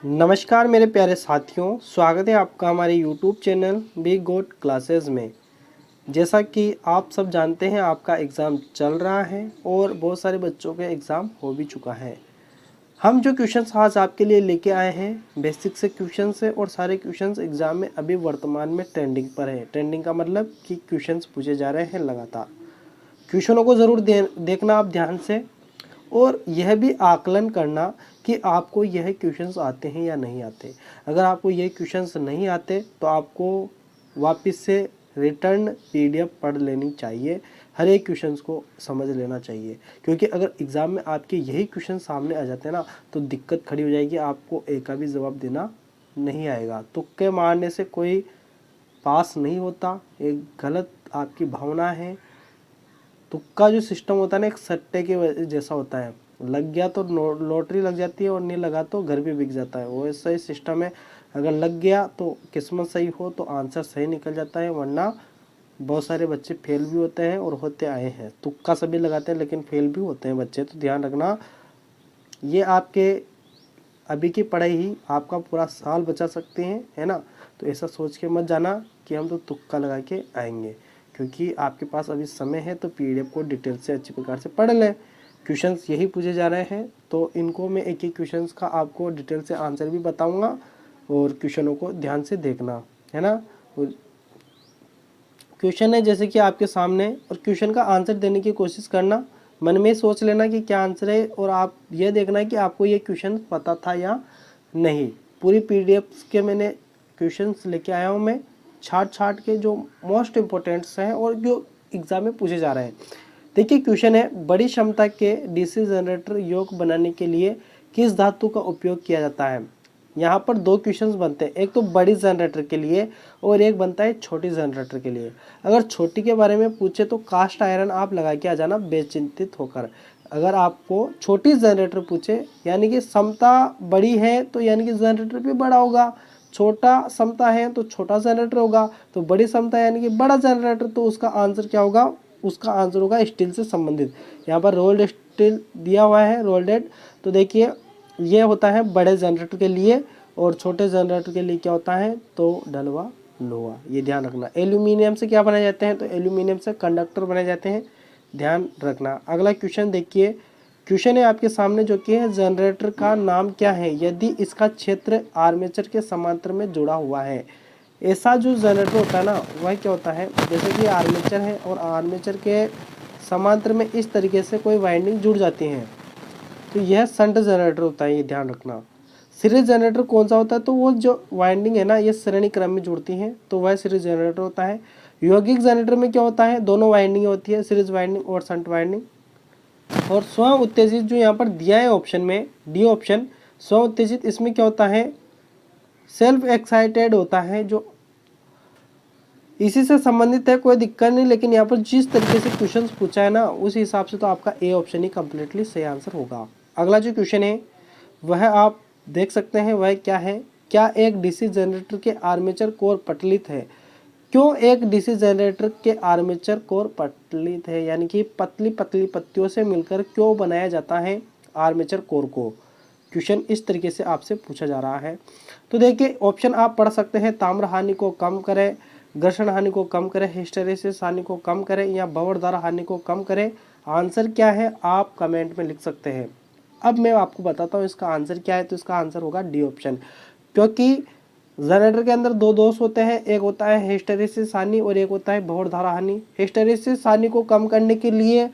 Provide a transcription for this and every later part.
नमस्कार मेरे प्यारे साथियों, स्वागत है आपका हमारे YouTube चैनल बी गोट क्लासेस में। जैसा कि आप सब जानते हैं, आपका एग्ज़ाम चल रहा है और बहुत सारे बच्चों के एग्ज़ाम हो भी चुका है। हम जो क्वेश्चंस आज आपके लिए लेके आए हैं बेसिक से क्वेश्चंस है और सारे क्वेश्चंस एग्ज़ाम में अभी वर्तमान में ट्रेंडिंग पर है। ट्रेंडिंग का मतलब कि क्वेश्चंस पूछे जा रहे हैं लगातार। क्वेश्चनों को ज़रूर देखना आप ध्यान से, और यह भी आकलन करना कि आपको यह क्वेश्चंस आते हैं या नहीं आते। अगर आपको यह क्वेश्चंस नहीं आते तो आपको वापस से रिटर्न पीडीएफ पढ़ लेनी चाहिए, हर एक क्वेश्चंस को समझ लेना चाहिए। क्योंकि अगर एग्ज़ाम में आपके यही क्वेश्चन सामने आ जाते हैं ना, तो दिक्कत खड़ी हो जाएगी, आपको एक का भी जवाब देना नहीं आएगा। तुक्के मारने से कोई पास नहीं होता, एक गलत आपकी भावना है। तुक्का जो सिस्टम होता है ना, एक सट्टे के जैसा होता है, लग गया तो लॉटरी लग जाती है और नहीं लगा तो घर भी बिक जाता है। वो ऐसा ही सिस्टम है, अगर लग गया तो किस्मत सही हो तो आंसर सही निकल जाता है, वरना बहुत सारे बच्चे फेल भी होते हैं और होते आए हैं। तुक्का सभी लगाते हैं लेकिन फेल भी होते हैं बच्चे, तो ध्यान रखना। ये आपके अभी की पढ़ाई ही आपका पूरा साल बचा सकते हैं, है ना। तो ऐसा सोच के मत जाना कि हम तो तुक्का लगा के आएंगे, क्योंकि आपके पास अभी समय है तो पीडीएफ को डिटेल से अच्छी प्रकार से पढ़ लें। क्वेश्चंस यही पूछे जा रहे हैं, तो इनको मैं एक एक क्वेश्चंस का आपको डिटेल से आंसर भी बताऊंगा और क्वेश्चनों को ध्यान से देखना, है ना। क्वेश्चन है जैसे कि आपके सामने, और क्वेश्चन का आंसर देने की कोशिश करना। मन में सोच लेना कि क्या आंसर है, और आप ये देखना कि आपको ये क्वेश्चन पता था या नहीं। पूरी पीडीएफ के मैंने क्वेश्चंस लेके आया हूँ मैं, छाट के, जो मोस्ट इम्पोर्टेंट्स हैं और जो एग्जाम में पूछे जा रहे हैं। देखिए क्वेश्चन है, बड़ी क्षमता के डीसी जनरेटर योग बनाने के लिए किस धातु का उपयोग किया जाता है। यहाँ पर दो क्वेश्चंस बनते हैं, एक तो बड़ी जनरेटर के लिए और एक बनता है छोटी जनरेटर के लिए। अगर छोटी के बारे में पूछे तो कास्ट आयरन आप लगा के आ जाना बेचिंतित होकर। अगर आपको छोटी जनरेटर पूछे, यानी कि क्षमता बड़ी है तो यानी कि जनरेटर भी बड़ा होगा, छोटा क्षमता है तो छोटा जनरेटर होगा, तो बड़ी क्षमता यानी कि बड़ा जनरेटर, तो उसका आंसर क्या होगा, उसका आंसर होगा स्टील से संबंधित। यहाँ पर रोल्ड स्टील दिया हुआ है, रोल्डेड। तो देखिए ये होता है बड़े जनरेटर के लिए, और छोटे जनरेटर के लिए क्या होता है, तो डलवा लोहा। ये ध्यान रखना। एल्यूमिनियम से क्या बनाए जाते हैं, तो एल्यूमिनियम से कंडक्टर बनाए जाते हैं, ध्यान रखना। अगला क्वेश्चन देखिए, क्वेश्चन है आपके सामने जो कि है, जनरेटर का नाम क्या है यदि इसका क्षेत्र आर्मेचर के समांतर में जुड़ा हुआ है। ऐसा जो जनरेटर होता है ना, वह क्या होता है, जैसे कि आर्मेचर है और आर्मेचर के समांतर में इस तरीके से कोई वाइंडिंग जुड़ जाती है, तो यह शंट जनरेटर होता है, ये ध्यान रखना। सीरीज जनरेटर कौन सा होता है, तो वो जो वाइंडिंग है ना, ये श्रेणी क्रम में जुड़ती हैं, तो वह सीरीज जनरेटर होता है। यौगिक जनरेटर में क्या होता है, दोनों वाइंडिंग होती है, सीरीज वाइंडिंग और शंट वाइंडिंग। और स्वयं उत्तेजित जो यहाँ पर दिया है ऑप्शन में, डी ऑप्शन, स्वयं उत्तेजित, इसमें क्या होता है, सेल्फ एक्साइटेड होता है, जो इसी से संबंधित है, कोई दिक्कत नहीं। लेकिन यहाँ पर जिस तरीके से क्वेश्चन पूछा है ना, उस हिसाब से तो आपका ए ऑप्शन ही कम्प्लीटली सही आंसर होगा। अगला जो क्वेश्चन है वह आप देख सकते हैं, वह क्या है, क्या एक डीसी जनरेटर के आर्मेचर कोर पटलित है। क्यों एक डीसी जनरेटर के आर्मेचर कोर पटलित है, यानी कि पतली पतली पत्तियों से मिलकर क्यों बनाया जाता है आर्मेचर कोर को। क्वेश्चन इस तरीके से आपसे पूछा जा रहा है। तो देखिए ऑप्शन आप पढ़ सकते हैं, ताम्र हानि को कम करे, घर्षण हानि को कम करे, हिस्टेरेसिस हानि को कम करे, या बवड़दार हानि को कम करे। आंसर क्या है आप कमेंट में लिख सकते हैं। अब मैं आपको बताता हूँ इसका आंसर क्या है, तो इसका आंसर होगा डी ऑप्शन। क्योंकि जनरेटर के अंदर दो दोष होते हैं, एक होता है हिस्टेरेसिस हानि और एक होता है बहुधारा हानि। हिस्टेरेसिस हानि को कम करने के लिए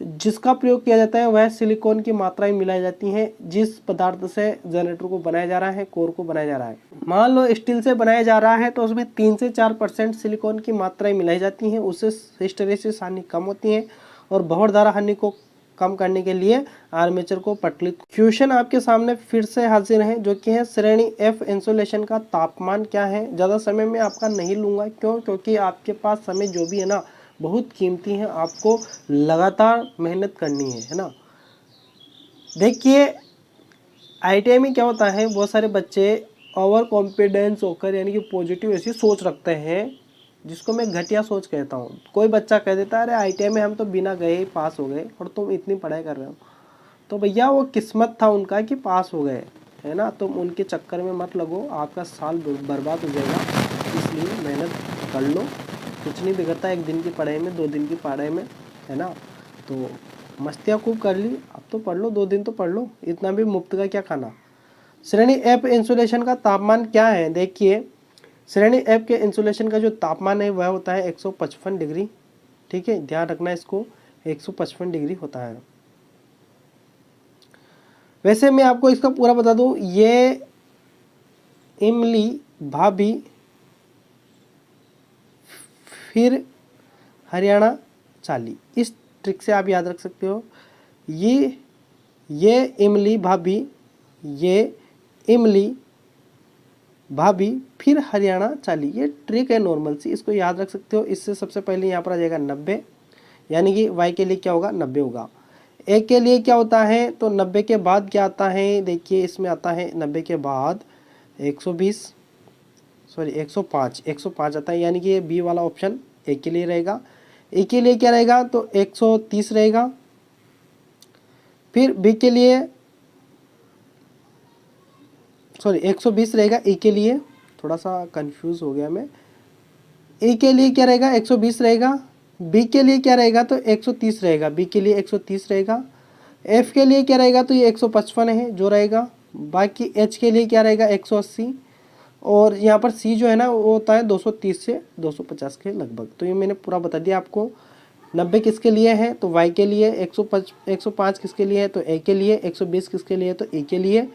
जिसका प्रयोग किया जाता है वह सिलिकॉन की मात्राएं मिलाई जाती हैं, जिस पदार्थ से जनरेटर को बनाया जा रहा है, कोर को बनाया जा रहा है। मान लो स्टील से बनाया जा रहा है तो उसमें 3 से 4% सिलिकॉन की मात्राएं मिलाई जाती हैं, उससे हिस्टेरेसिस हानि कम होती है। और बहुधारा हानि को कम करने के लिए आर्मेचर को पटलित। क्वेश्चन आपके सामने फिर से हाजिर है, जो कि है श्रेणी एफ इंसुलेशन का तापमान क्या है। ज़्यादा समय में आपका नहीं लूँगा, क्यों, क्योंकि आपके पास समय जो भी है ना बहुत कीमती है, आपको लगातार मेहनत करनी है ना। देखिए आईटीआई में क्या होता है, बहुत सारे बच्चे ओवर कॉन्फिडेंस होकर, यानी कि पॉजिटिव ऐसी सोच रखते हैं, जिसको मैं घटिया सोच कहता हूँ। कोई बच्चा कह देता है अरे आईटीआई में हम तो बिना गए ही पास हो गए और तुम इतनी पढ़ाई कर रहे हो। तो भैया वो किस्मत था उनका कि पास हो गए, है ना, तुम उनके चक्कर में मत लगो, आपका साल बर्बाद हो जाएगा। इसलिए मेहनत कर लो, कुछ नहीं बिगड़ता एक दिन की पढ़ाई में, 2 दिन की पढ़ाई में, है ना। तो मस्तियाँ खूब कर ली, अब तो पढ़ लो, 2 दिन तो पढ़ लो, इतना भी मुफ्त का क्या खाना। श्रेणी एफ इंसुलेशन का तापमान क्या है? देखिए श्रेणी एफ के इंसुलेशन का जो तापमान है वह होता है 155 डिग्री। ठीक है, ध्यान रखना इसको, 155 डिग्री होता है। वैसे मैं आपको इसका पूरा बता दूं, ये इमली भाभी फिर हरियाणा चाली, इस ट्रिक से आप याद रख सकते हो। ये इमली भाभी, ये इमली भाभी फिर हरियाणा चाली, ये ट्रिक है नॉर्मल सी, इसको याद रख सकते हो। इससे सबसे पहले यहाँ पर आ जाएगा 90, यानी कि y के लिए क्या होगा 90 होगा। ए के लिए क्या होता है, तो 90 के बाद क्या आता है, देखिए इसमें आता है 90 के बाद 120, सॉरी 105 आता है, यानी कि ये बी वाला ऑप्शन ए के लिए रहेगा। ए के लिए क्या रहेगा, तो 130 रहेगा। फिर बी के लिए सॉरी 120 रहेगा ए के लिए, थोड़ा सा कंफ्यूज हो गया मैं। ए के लिए क्या रहेगा 120 रहेगा, बी के लिए क्या रहेगा तो 130 रहेगा, बी के लिए 130 रहेगा। एफ के लिए क्या रहेगा तो ये 155 है जो रहेगा। बाकी एच के लिए क्या रहेगा 180, और यहाँ पर सी जो है ना वो होता है 230 से 250 के लगभग। तो ये मैंने पूरा बता दिया आपको। 90 किसके लिए है तो वाई के लिए, 105 किसके लिए है तो ए के लिए, 120 किसके लिए तो ए के लिए,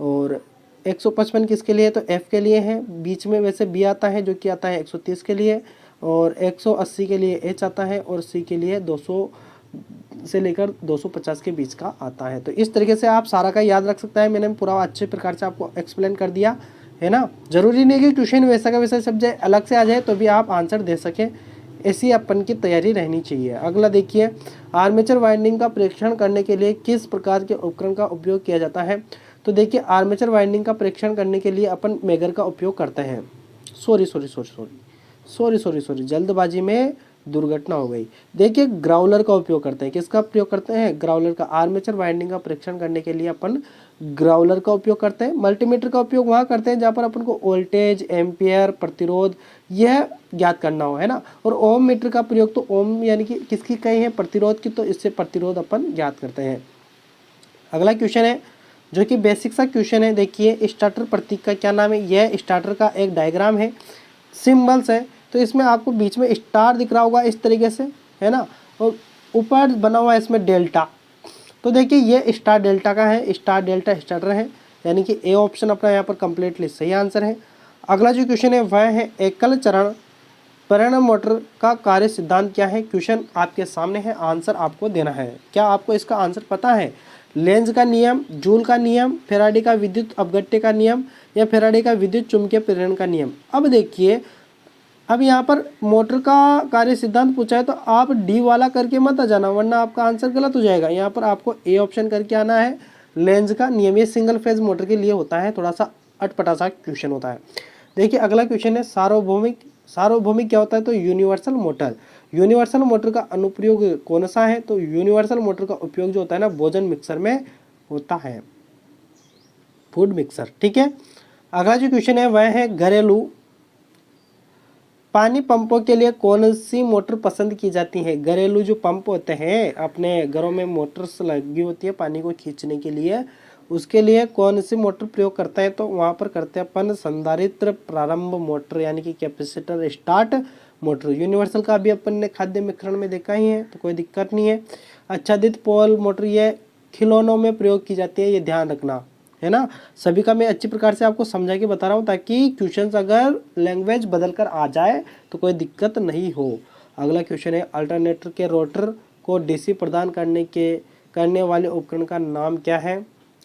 और 155 किसके लिए तो एफ के लिए है। बीच में वैसे बी आता है जो कि आता है 130 के लिए, और 180 के लिए एच आता है, और सी के लिए 200 से लेकर 250 के बीच का आता है। तो इस तरीके से आप सारा का याद रख सकता है। मैंने पूरा अच्छे प्रकार से आपको एक्सप्लेन कर दिया है ना। जरूरी नहीं कि ट्यूशन वैसा का वैसा सब्जेक्ट अलग से आ जाए तो भी आप आंसर दे सकें, ऐसी अपन की तैयारी रहनी चाहिए। अगला देखिए, आर्मेचर वाइंडिंग का परीक्षण करने के लिए किस प्रकार के उपकरण का उपयोग किया जाता है? तो देखिए आर्मेचर वाइंडिंग का परीक्षण करने के लिए अपन मेगर का उपयोग करते हैं। सॉरी, जल्दबाजी में दुर्घटना हो गई। देखिए ग्राउलर का उपयोग करते हैं। किसका प्रयोग करते हैं? ग्राउलर का। आर्मेचर वाइंडिंग का परीक्षण करने के लिए अपन ग्राउलर का उपयोग करते हैं। मल्टीमीटर का उपयोग वहाँ करते हैं जहाँ पर अपन को वोल्टेज, एम्पियर, प्रतिरोध यह ज्ञात करना हो, है ना। और ओम मीटर का प्रयोग तो ओम यानी कि किसकी कही है? प्रतिरोध की, तो इससे प्रतिरोध अपन ज्ञात करते हैं। अगला क्वेश्चन है जो कि बेसिक सा क्वेश्चन है। देखिए स्टार्टर प्रतीक का क्या नाम है? यह स्टार्टर का एक डायग्राम है, सिंबल्स है। तो इसमें आपको बीच में स्टार दिख रहा होगा इस तरीके से, है ना, और ऊपर बना हुआ है इसमें डेल्टा। तो देखिए ये स्टार डेल्टा का है, स्टार डेल्टा स्टार्टर है, यानी कि ए ऑप्शन अपना यहाँ पर कंप्लीटली सही आंसर है। अगला जो क्वेश्चन है वह है एकल चरण प्रेरण मोटर का कार्य सिद्धांत क्या है? क्वेश्चन आपके सामने है, आंसर आपको देना है। क्या आपको इसका आंसर पता है? लेंज का नियम, जूल का नियम, फेराडे का विद्युत अपघट्य का नियम, या फेराडे का विद्युत चुंबकीय प्रेरण का नियम? अब देखिए अब यहाँ पर मोटर का कार्य सिद्धांत पूछा है तो आप डी वाला करके मत आ जाना, वरना आपका आंसर गलत हो जाएगा। यहाँ पर आपको ए ऑप्शन करके आना है, लेंज का नियम। ये सिंगल फेज मोटर के लिए होता है, थोड़ा सा अटपटा सा क्वेश्चन होता है। देखिए अगला क्वेश्चन है सार्वभौमिक। सार्वभौमिक क्या होता है? तो यूनिवर्सल मोटर। यूनिवर्सल मोटर का अनुप्रयोग कौन सा है? तो यूनिवर्सल मोटर का उपयोग जो होता है ना भोजन मिक्सर में होता है, फूड मिक्सर। ठीक है, अगला जो क्वेश्चन है वह है घरेलू पानी पंपों के लिए कौन सी मोटर पसंद की जाती है? घरेलू जो पंप होते हैं अपने घरों में, मोटर्स लगी होती है पानी को खींचने के लिए, उसके लिए कौन सी मोटर प्रयोग करता है? तो वहाँ पर करते हैं अपन संधारित्र प्रारंभ मोटर, यानी कि कैपेसिटर स्टार्ट मोटर। यूनिवर्सल का भी अपन ने खाद्य मिश्रण में देखा ही है, तो कोई दिक्कत नहीं है। आच्छादित पोल मोटर ये खिलौनों में प्रयोग की जाती है, ये ध्यान रखना, है ना। सभी का मैं अच्छी प्रकार से आपको समझा के बता रहा हूँ ताकि क्वेश्चंस अगर लैंग्वेज बदल कर आ जाए तो कोई दिक्कत नहीं हो। अगला क्वेश्चन है अल्टरनेटर के रोटर को डीसी प्रदान करने वाले उपकरण का नाम क्या है?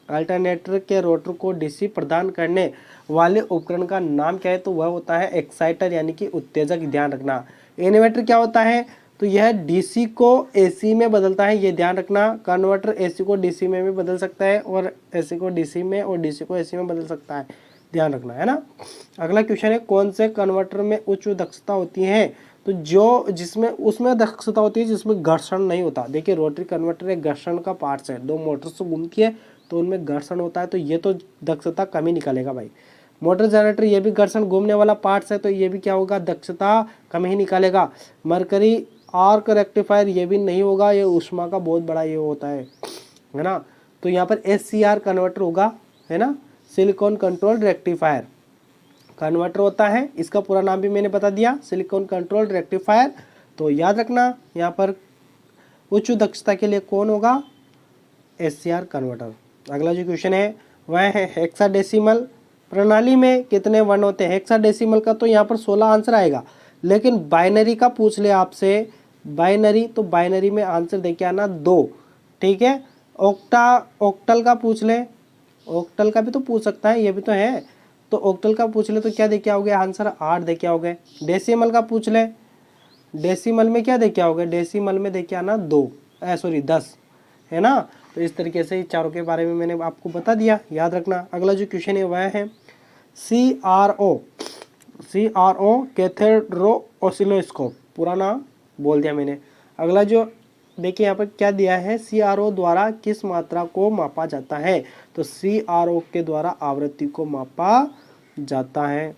अल्टरनेटर के रोटर को डीसी प्रदान करने वाले उपकरण का नाम क्या है? तो वह होता है एक्साइटर, यानी कि उत्तेजक। ध्यान रखना। इन्वर्टर क्या होता है? तो यह डीसी को एसी में बदलता है, ये ध्यान रखना। कन्वर्टर एसी को डीसी में भी बदल सकता है, और एसी को डीसी में और डीसी को एसी में बदल सकता है, ध्यान रखना, है ना। अगला क्वेश्चन है कौन से कन्वर्टर में उच्च दक्षता होती है? तो जो जिसमें उसमें दक्षता होती है जिसमें घर्षण नहीं होता। देखिए रोटरी कन्वर्टर एक घर्षण का पार्ट्स है, दो मोटर्स घूमती है तो उनमें घर्षण होता है, तो ये तो दक्षता कम ही निकालेगा भाई। मोटर जनरेटर ये भी घर्षण घूमने वाला पार्ट्स है, तो ये भी क्या होगा, दक्षता कम ही निकालेगा। मरकरी आर्क रेक्टिफायर ये भी नहीं होगा, ये ऊष्मा का बहुत बड़ा ये होता है ना। तो यहाँ पर SCR कन्वर्टर होगा, है ना, सिलिकॉन कंट्रोल्ड रेक्टिफायर कन्वर्टर होता है। इसका पूरा नाम भी मैंने बता दिया, सिलिकॉन कंट्रोल्ड रेक्टिफायर। तो याद रखना यहाँ पर उच्च दक्षता के लिए कौन होगा, SCR कन्वर्टर। अगला जो क्वेश्चन है वह है हेक्साडेसिमल प्रणाली में कितने वर्ण होते हैं। हेक्साडेसिमल का तो यहाँ पर 16 आंसर आएगा, लेकिन बाइनरी का पूछ ले आपसे, बाइनरी, तो बाइनरी में आंसर देके आना 2, ठीक है। ऑक्टल का पूछ ले, ऑक्टल का भी तो पूछ सकता है, ये भी तो है। तो ऑक्टल का पूछ ले तो क्या देके आओगे, आंसर 8 देके आओगे। डेसिमल का पूछ ले, डेसिमल में क्या देके आओगे, डेसिमल में देके आना 10, है ना। तो इस तरीके से चारों के बारे में मैंने आपको बता दिया, याद रखना। अगला जो क्वेश्चन है वह है CRO कैथेड्रो ऑसिलोस्कोप, पूरा नाम बोल दिया मैंने। अगला जो देखिए यहाँ पर क्या दिया है, CRO द्वारा किस मात्रा को मापा जाता है। तो CRO के द्वारा आवृत्ति को मापा जाता है।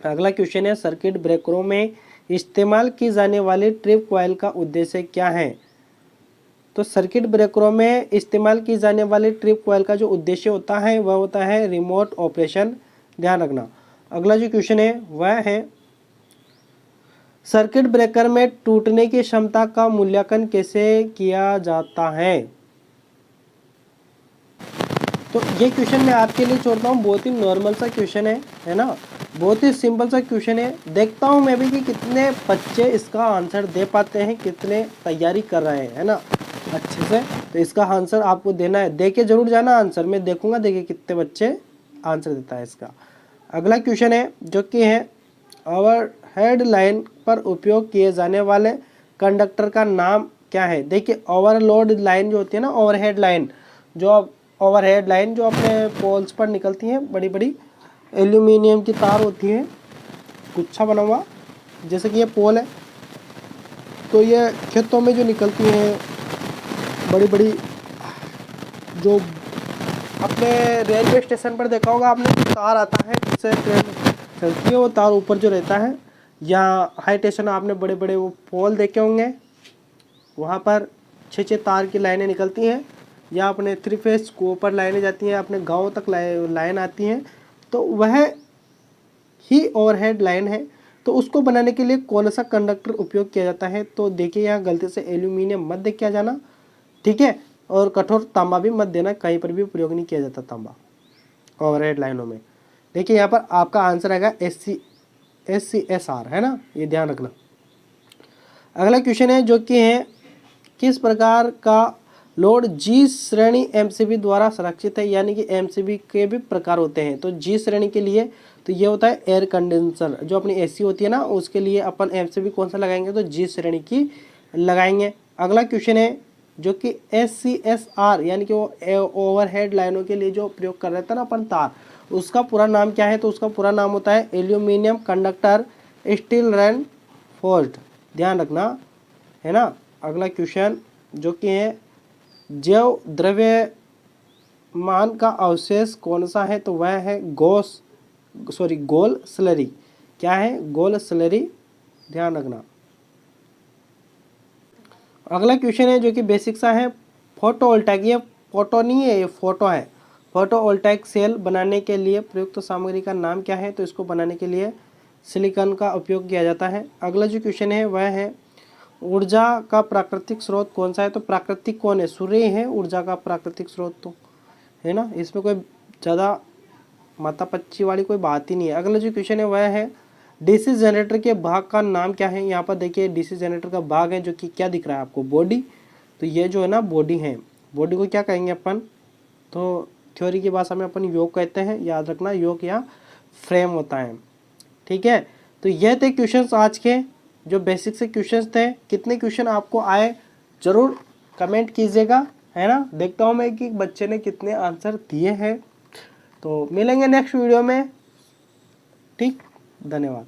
अगला क्वेश्चन है सर्किट ब्रेकरों में इस्तेमाल की जाने वाली ट्रिप कॉइल का उद्देश्य क्या है। तो सर्किट ब्रेकरों में इस्तेमाल की जाने वाली ट्रिप कॉइल का जो उद्देश्य होता है वह होता है रिमोट ऑपरेशन, ध्यान रखना। अगला जो क्वेश्चन है वह है सर्किट ब्रेकर में टूटने की क्षमता का मूल्यांकन कैसे किया जाता है। तो ये क्वेश्चन मैं आपके लिए छोड़ता हूँ, बहुत ही नॉर्मल सा क्वेश्चन है ना, बहुत ही सिंपल सा क्वेश्चन है। देखता हूँ मैं भी कि कितने बच्चे इसका आंसर दे पाते हैं, कितने तैयारी कर रहे हैं, है ना, अच्छे से। तो इसका आंसर आपको देना है, दे के जरूर जाना आंसर, मैं देखूंगा देखिए कितने बच्चे आंसर देता है इसका। अगला क्वेश्चन है जो कि है ओवरहेड लाइन पर उपयोग किए जाने वाले कंडक्टर का नाम क्या है। देखिए ओवरलोड लाइन जो होती है ना, ओवरहेड लाइन, जो ओवरहेड लाइन जो अपने पोल्स पर निकलती हैं, बड़ी बड़ी एल्यूमिनियम की तार होती है, गुच्छा बना हुआ, जैसे कि ये पोल है, तो ये खेतों में जो निकलती हैं बड़ी बड़ी, जो अपने रेलवे स्टेशन पर देखा होगा आपने, तार आता है जिससे ट्रेन चलती है, वो तार ऊपर जो रहता है, या हाई स्टेशन आपने बड़े बड़े वो पोल देखे होंगे, वहाँ पर 6 तार की लाइनें निकलती हैं, या अपने 3 फेस को ऊपर लाइनें जाती हैं, अपने गाँव तक लाइन आती हैं, तो वह ही ओवरहेड लाइन है। तो उसको बनाने के लिए कौन सा कंडक्टर उपयोग किया जाता है। तो देखिए यहाँ गलती से एल्यूमिनियम मत देख के आ जाना, ठीक है, और कठोर तांबा भी मत देना, कहीं पर भी प्रयोग नहीं किया जाता तांबा ओवरहेड लाइनों में। देखिए यहाँ पर आपका आंसर आएगा SCSR, है ना, ये ध्यान रखना। अगला क्वेश्चन है जो कि है किस प्रकार का लोड G श्रेणी MCB द्वारा संरक्षित है, यानी कि MCB के भी प्रकार होते हैं। तो G श्रेणी के लिए तो ये होता है एयर कंडेंसर, जो अपनी AC होती है ना, उसके लिए अपन MCB कौन सा लगाएंगे, तो G श्रेणी की लगाएंगे। अगला क्वेश्चन है जो कि SCSR यानी कि वो ओवरहेड लाइनों के लिए जो प्रयोग कर रहे थे ना अपन तार, उसका पूरा नाम क्या है। तो उसका पूरा नाम होता है एल्यूमिनियम कंडक्टर स्टील रेनफोर्स्ड, ध्यान रखना, है ना। अगला क्वेश्चन जो कि है जैव द्रव्यमान का अवशेष कौन सा है। तो वह है गोल स्लरी, क्या है, गोल स्लरी, ध्यान रखना। अगला क्वेश्चन है जो कि बेसिक सा है फोटोवोल्टाइक, ये फोटो नहीं है, ये फोटो है। फोटोवोल्टाइक सेल बनाने के लिए प्रयुक्त सामग्री का नाम क्या है। तो इसको बनाने के लिए सिलिकॉन का उपयोग किया जाता है। अगला जो क्वेश्चन है वह है ऊर्जा का प्राकृतिक स्रोत कौन सा है। तो प्राकृतिक कौन है, सूर्य है ऊर्जा का प्राकृतिक स्रोत, तो है ना, इसमें कोई ज़्यादा माता पच्ची वाली कोई बात ही नहीं है। अगला जो क्वेश्चन है वह है डीसी जनरेटर के भाग का नाम क्या है। यहाँ पर देखिए डीसी जनरेटर का भाग है जो कि क्या दिख रहा है आपको, बॉडी। तो ये जो है ना बॉडी है, बॉडी को क्या कहेंगे अपन, तो थ्योरी की भाषा में अपन योग कहते हैं, याद रखना, योग या फ्रेम होता है, ठीक है। तो ये थे क्वेश्चंस आज के, जो बेसिक से क्वेश्चंस थे। कितने क्वेश्चन आपको आए जरूर कमेंट कीजिएगा, है ना, देखता हूँ मैं कि बच्चे ने कितने आंसर दिए हैं। तो मिलेंगे नेक्स्ट वीडियो में, ठीक, धन्यवाद।